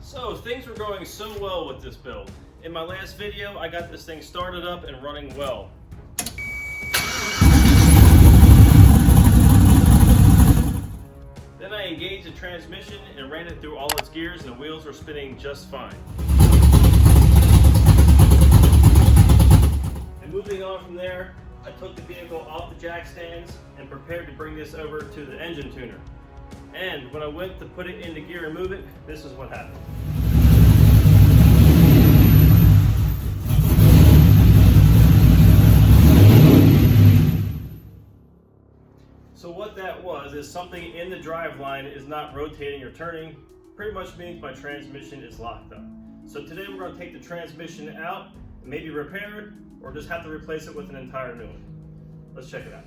So things were going so well with this build. In my last video, I got this thing started up and running well. Then I engaged the transmission and ran it through all its gears and the wheels were spinning just fine. And moving on from there, I took the vehicle off the jack stands and prepared to bring this over to the engine tuner. And when I went to put it into gear and move it, this is what happened. So what that was is something in the drive line is not rotating or turning. Pretty much means my transmission is locked up. So today we're going to take the transmission out, maybe repair it, or just have to replace it with an entire new one. Let's check it out.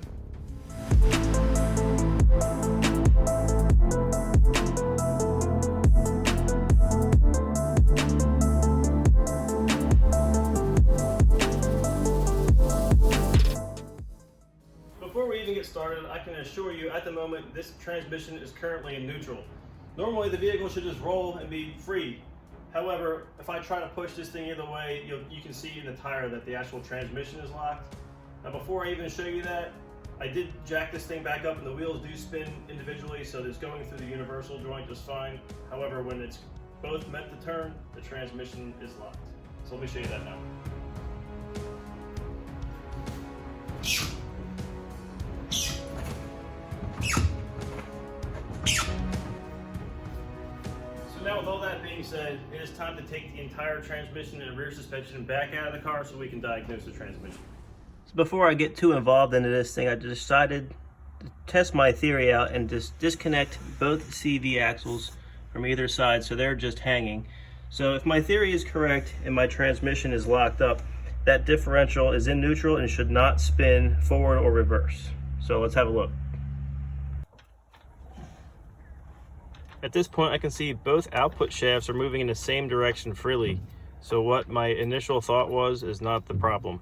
Before we even get started, I can assure you at the moment this transmission is currently in neutral. Normally the vehicle should just roll and be free. However, if I try to push this thing either way, you can see in the tire that the actual transmission is locked. Now before I even show you that, I did jack this thing back up and the wheels do spin individually, so it's going through the universal joint just fine. However, when it's both meant to turn, the transmission is locked. So let me show you that now. So now with all that being said, it is time to take the entire transmission and rear suspension back out of the car so we can diagnose the transmission. So before I get too involved into this thing, I decided to test my theory out and just disconnect both CV axles from either side so they're just hanging. So if my theory is correct and my transmission is locked up, that differential is in neutral and should not spin forward or reverse. So let's have a look. At this point, I can see both output shafts are moving in the same direction freely. So what my initial thought was is not the problem.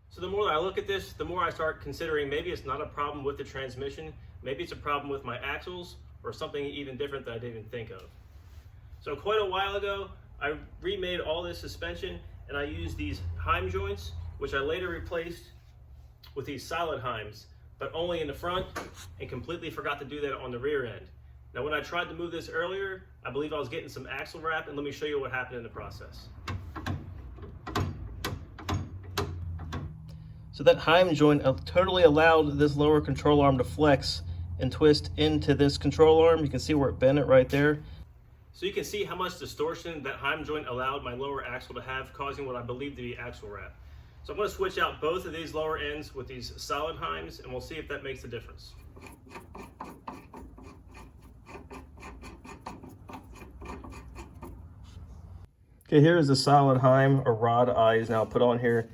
So the more that I look at this, the more I start considering maybe it's not a problem with the transmission, maybe it's a problem with my axles or something even different that I didn't even think of. So quite a while ago, I remade all this suspension and I used these Heim joints, which I later replaced with these solid Heims, but only in the front, and completely forgot to do that on the rear end. Now when I tried to move this earlier, I believe I was getting some axle wrap, and let me show you what happened in the process. So that Heim joint totally allowed this lower control arm to flex and twist into this control arm. You can see where it bent it right there. So you can see how much distortion that Heim joint allowed my lower axle to have, causing what I believe to be axle wrap. So I'm going to switch out both of these lower ends with these solid Heims, and we'll see if that makes a difference. Okay, here is the solid Heim or rod eyes now put on here.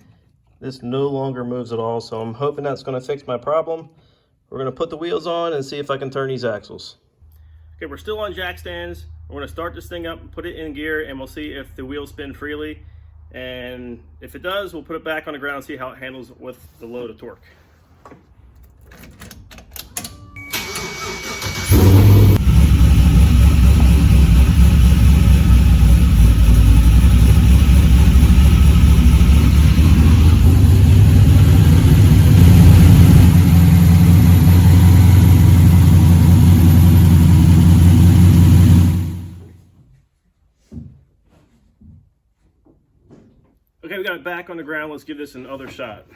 This no longer moves at all, so I'm hoping that's going to fix my problem. We're going to put the wheels on and see if I can turn these axles. Okay, we're still on jack stands. We're going to start this thing up and put it in gear, and we'll see if the wheels spin freely. And if it does, we'll put it back on the ground and see how it handles with the load of torque. Okay, we got it back on the ground. Let's give this another shot.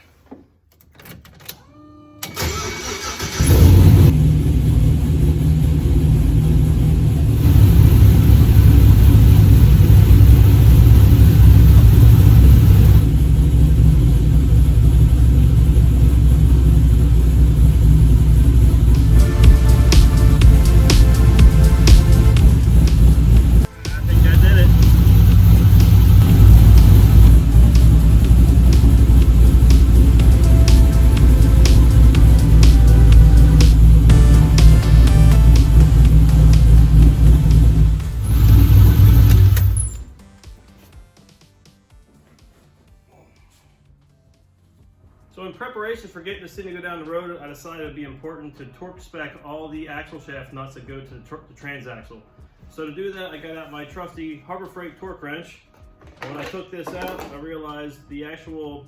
preparation for getting this thing to go down the road, I decided it would be important to torque spec all the axle shaft nuts that go to the transaxle. So to do that, I got out my trusty Harbor Freight torque wrench. And when I took this out, I realized the actual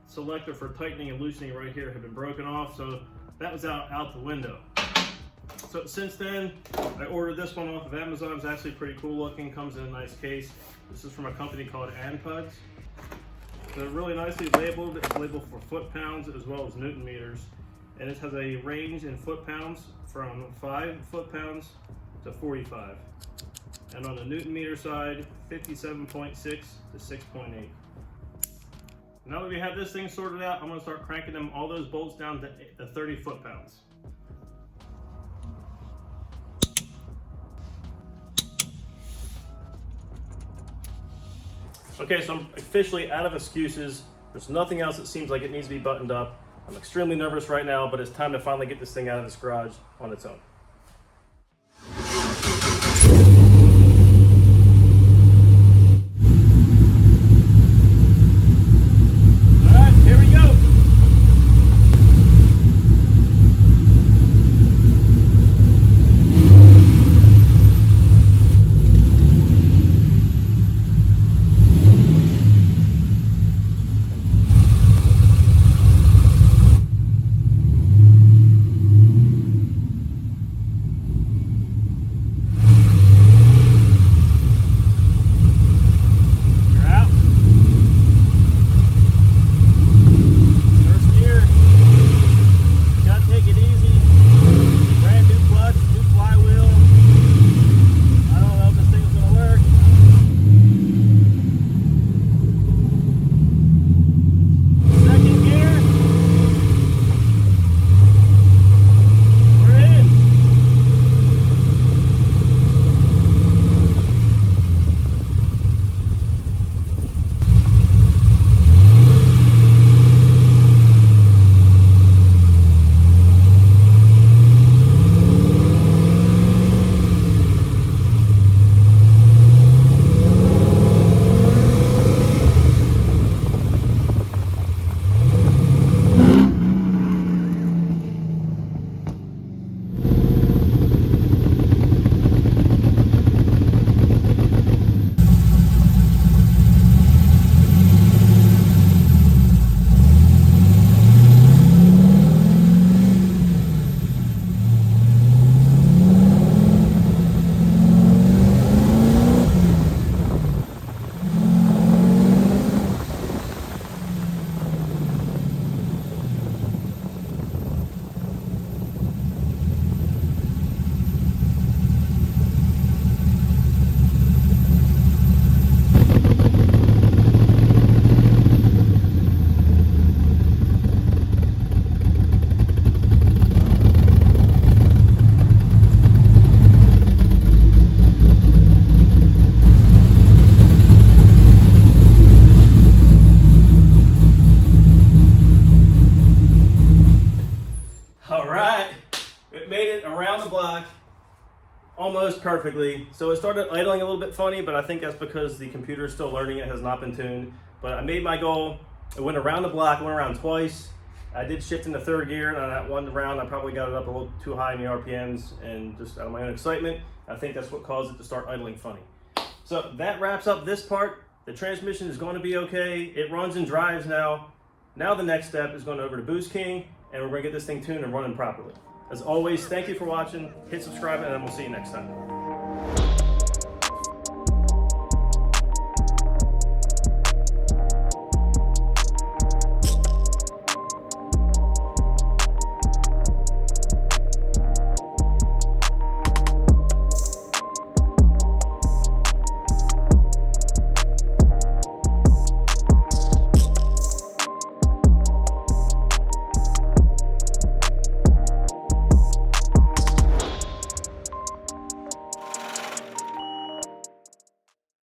selector for tightening and loosening right here had been broken off, so that was out the window. So since then, I ordered this one off of Amazon. It's actually pretty cool looking, comes in a nice case. This is from a company called Unported. They're really nicely labeled. It's labeled for foot-pounds as well as Newton meters. And it has a range in foot-pounds from 5 foot-pounds to 45. And on the Newton meter side, 57.6 to 6.8. Now that we have this thing sorted out, I'm going to start cranking all those bolts down to 30 foot-pounds. Okay, so I'm officially out of excuses. There's nothing else that seems like it needs to be buttoned up. I'm extremely nervous right now, but it's time to finally get this thing out of this garage on its own. Almost perfectly. So it started idling a little bit funny, but I think that's because the computer is still learning. It has not been tuned. But I made my goal. It went around the block, went around twice. I did shift into third gear, and on that one round, I probably got it up a little too high in the RPMs, and just out of my own excitement, I think that's what caused it to start idling funny. So that wraps up this part. The transmission is going to be okay. It runs and drives now. Now the next step is going over to Boost King, and we're going to get this thing tuned and running properly. As always, thank you for watching. Hit subscribe, and then we'll see you next time.